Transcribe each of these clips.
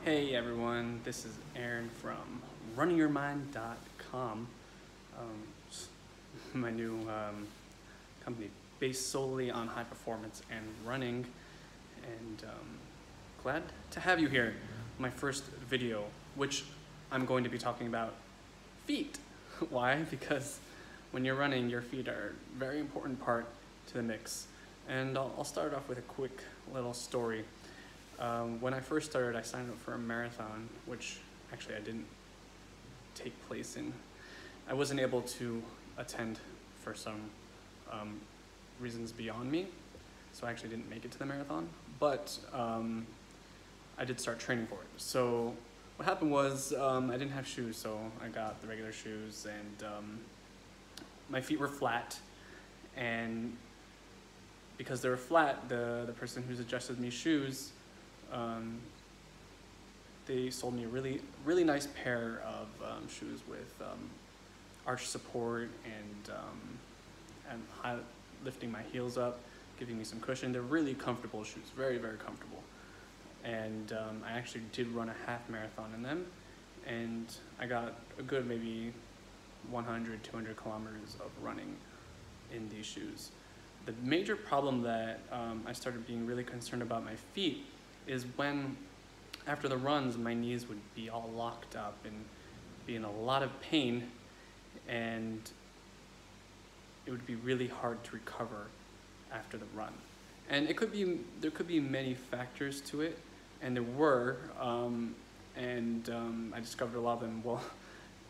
Hey everyone, this is Aaron from runningyourmind.com, my new company based solely on high performance and running, and glad to have you here. My first video, which I'm going to be talking about feet. Why? Because when you're running, your feet are a very important part to the mix. And I'll start off with a quick little story. When I first started, I signed up for a marathon, which actually I didn't take place in. I wasn't able to attend for some reasons beyond me, so I actually didn't make it to the marathon, but I did start training for it. So what happened was I didn't have shoes, so I got the regular shoes, and my feet were flat, and because they were flat, the person who suggested me shoes, they sold me a really nice pair of shoes with arch support and lifting my heels up, giving me some cushion. They're really comfortable shoes, very comfortable. And I actually did run a half marathon in them, and I got a good maybe 100, 200 kilometers of running in these shoes. The major problem that I started being really concerned about my feet is when, after the runs, my knees would be all locked up and be in a lot of pain, and it would be really hard to recover after the run. And there could be many factors to it, and there were, I discovered a lot of them. Well,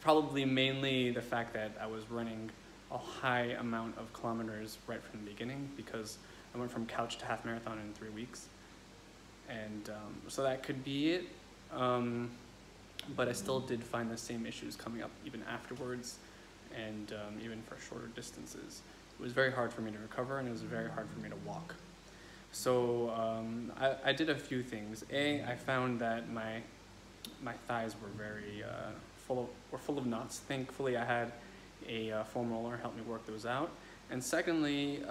probably mainly the fact that I was running a high amount of kilometers right from the beginning, because I went from couch to half marathon in 3 weeks. And so that could be it, but I still did find the same issues coming up even afterwards, and even for shorter distances. It was very hard for me to recover, and it was very hard for me to walk. So I did a few things. I found that my thighs were very full of knots. Thankfully, I had a foam roller help me work those out. And secondly,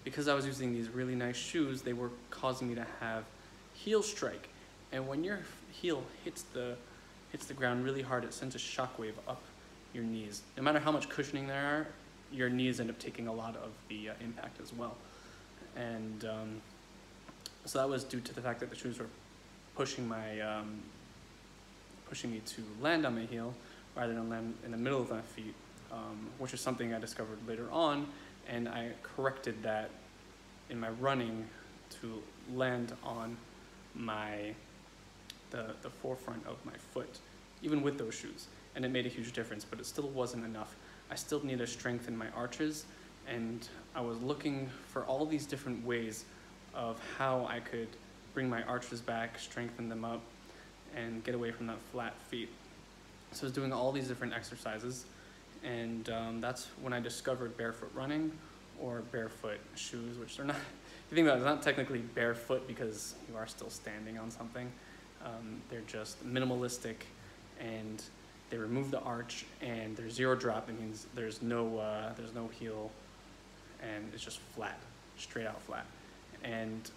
because I was using these really nice shoes, they were causing me to have heel strike. And when your heel hits the ground really hard, it sends a shockwave up your knees. No matter how much cushioning there are, your knees end up taking a lot of the impact as well. And so that was due to the fact that the shoes were pushing me to land on my heel rather than land in the middle of my feet, which is something I discovered later on. And I corrected that in my running to land on the forefront of my foot, even with those shoes. And it made a huge difference, but it still wasn't enough. I still needed to strengthen my arches, and I was looking for all these different ways of how I could bring my arches back, strengthen them up, and get away from that flat feet. So I was doing all these different exercises, and that's when I discovered barefoot running, or barefoot shoes, which they're not, if you think about it, it's not technically barefoot because you are still standing on something. They're just minimalistic, and they remove the arch, and they're zero drop. It means there's no heel, and it's just flat, straight out flat. And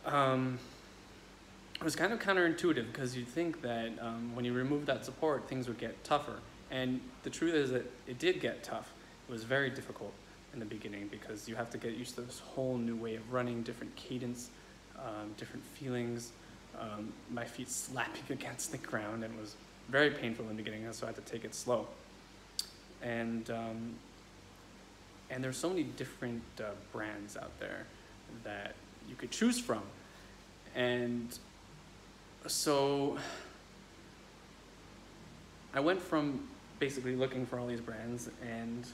it was kind of counterintuitive, because you'd think that when you remove that support, things would get tougher. And the truth is that it did get tough. It was very difficult in the beginning, because you have to get used to this whole new way of running, different cadence, different feelings, my feet slapping against the ground, and it was very painful in the beginning, so I had to take it slow. And there's so many different brands out there that you could choose from. And so I went from basically looking for all these brands, and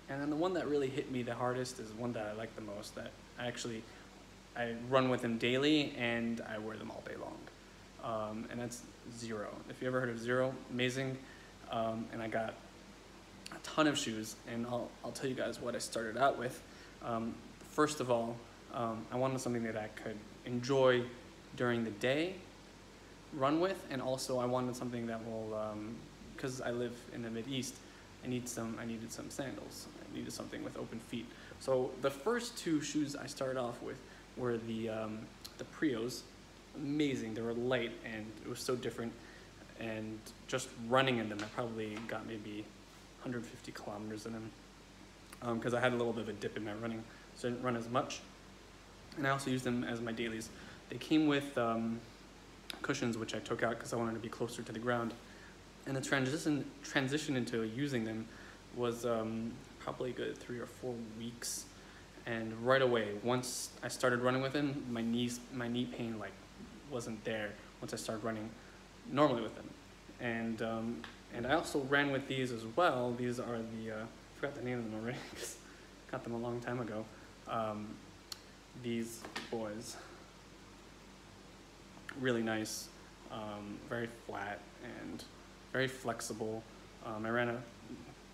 then the one that really hit me the hardest is one that I like the most, that I run with them daily, and I wear them all day long. And that's Xero. If you ever heard of Xero, amazing. And I got a ton of shoes, and I'll tell you guys what I started out with. First of all, I wanted something that I could enjoy during the day, run with, and also I wanted something that will, because I live in the Mideast, I needed some sandals. I needed something with open feet. So the first two shoes I started off with were the Prios, amazing. They were light and it was so different. And just running in them, I probably got maybe 150 kilometers in them because I had a little bit of a dip in my running, so I didn't run as much. And I also used them as my dailies. They came with cushions, which I took out because I wanted to be closer to the ground. And the transition into using them was probably a good 3 or 4 weeks. And right away, once I started running with them, my knee pain like wasn't there once I started running normally with them. And I also ran with these as well. These are the, I forgot the name of them already because I got them a long time ago. These boys, really nice, very flat and very flexible. I ran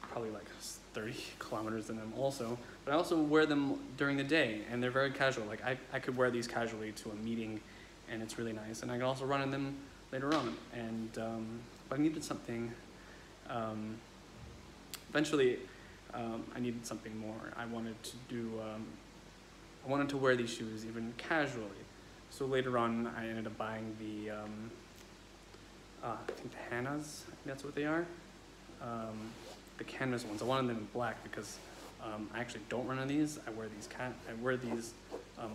probably like 30 kilometers in them also, but I also wear them during the day and they're very casual. Like I could wear these casually to a meeting and it's really nice. And I can also run in them later on. And but I needed something, eventually I needed something more. I wanted to wear these shoes even casually. So later on I ended up buying the, I think the Hannahs, I think that's what they are. The canvas ones. I wanted them in black because I actually don't run in these. I wear these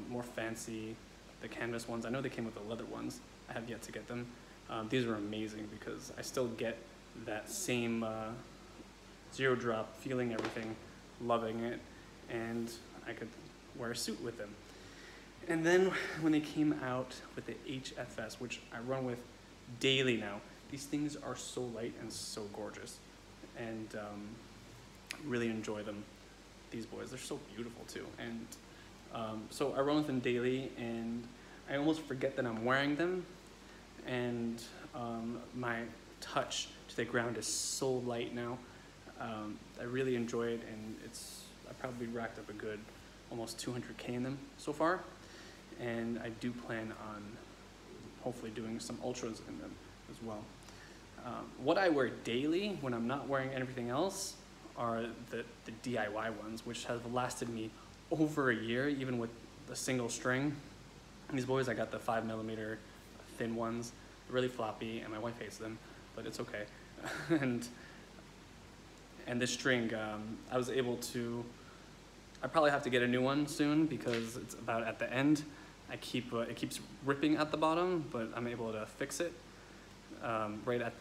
more fancy, the canvas ones. I know they came with the leather ones. I have yet to get them. These are amazing because I still get that same zero drop, feeling everything, loving it, and I could wear a suit with them. And then when they came out with the HFS, which I run with daily now, these things are so light and so gorgeous. And really enjoy them. These boys, they're so beautiful too. And so I run with them daily and I almost forget that I'm wearing them. And my touch to the ground is so light now. I really enjoy it, and I probably racked up a good almost 200K in them so far. And I do plan on hopefully doing some ultras in them as well. What I wear daily when I'm not wearing anything else are the DIY ones, which have lasted me over a year, even with the single string. And these boys, I got the 5mm thin ones. They're really floppy, and my wife hates them, but it's okay. and this string, I was able to, I probably have to get a new one soon because it's about at the end. It keeps ripping at the bottom, but I'm able to fix it. Right at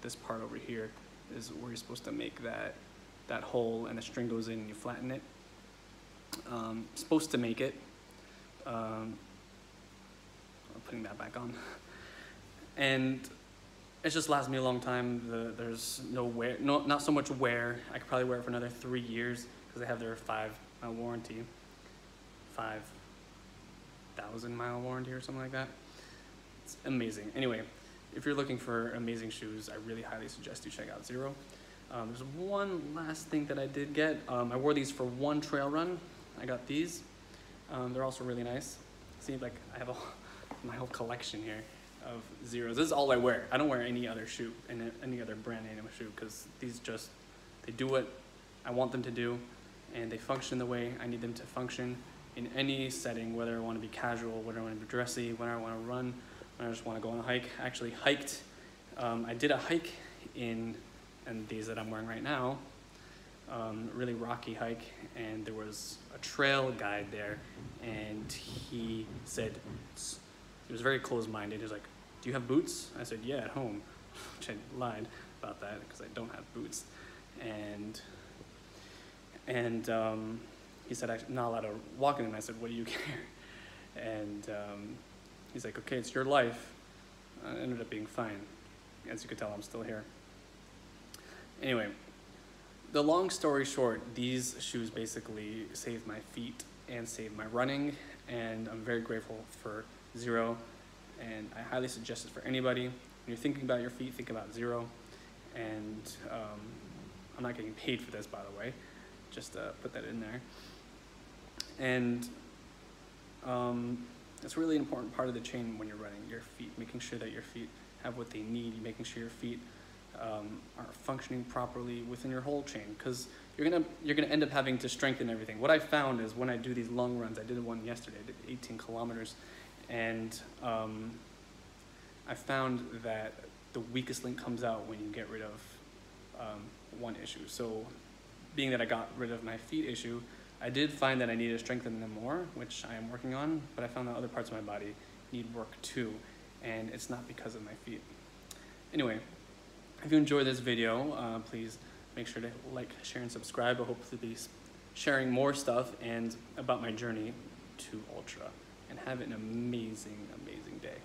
this part over here is where you're supposed to make that hole, and the string goes in and you flatten it. Supposed to make it. I'm putting that back on. And it just lasts me a long time. There's no wear, not so much wear. I could probably wear it for another 3 years because they have their 5-mile warranty, 5,000-mile warranty or something like that. It's amazing. Anyway, if you're looking for amazing shoes, I really highly suggest you check out Xero. There's one last thing that I did get. I wore these for one trail run. I got these. They're also really nice. See, like I have my whole collection here of Xeros. This is all I wear. I don't wear any other shoe, any other brand name shoe, because these they do what I want them to do, and they function the way I need them to function in any setting, whether I want to be casual, whether I want to be dressy, whether I want to run, when I just want to go on a hike. I actually hiked. I did a hike in these that I'm wearing right now, really rocky hike, and there was a trail guide there, and he said, he was very closed-minded. He was like, "Do you have boots?" I said, "Yeah, at home," which I lied about that because I don't have boots. And he said, "I'm not allowed to walk in them." I said, "What do you care?" And he's like, "Okay, it's your life." It ended up being fine. As you could tell, I'm still here. Anyway, the long story short, these shoes basically saved my feet and saved my running, and I'm very grateful for Xero, and I highly suggest it for anybody. When you're thinking about your feet, think about Xero. And I'm not getting paid for this, by the way, just put that in there. And it's a really important part of the chain when you're running, your feet, making sure that your feet have what they need, making sure your feet are functioning properly within your whole chain, because you're gonna end up having to strengthen everything. What I found is when I do these long runs, I did one yesterday, I did 18 kilometers, And I found that the weakest link comes out when you get rid of one issue. So being that I got rid of my feet issue, I did find that I needed to strengthen them more, which I am working on, but I found that other parts of my body need work too, and it's not because of my feet. Anyway, if you enjoyed this video, please make sure to like, share, and subscribe. I hope to be sharing more stuff and about my journey to Ultra. And have an amazing, amazing day.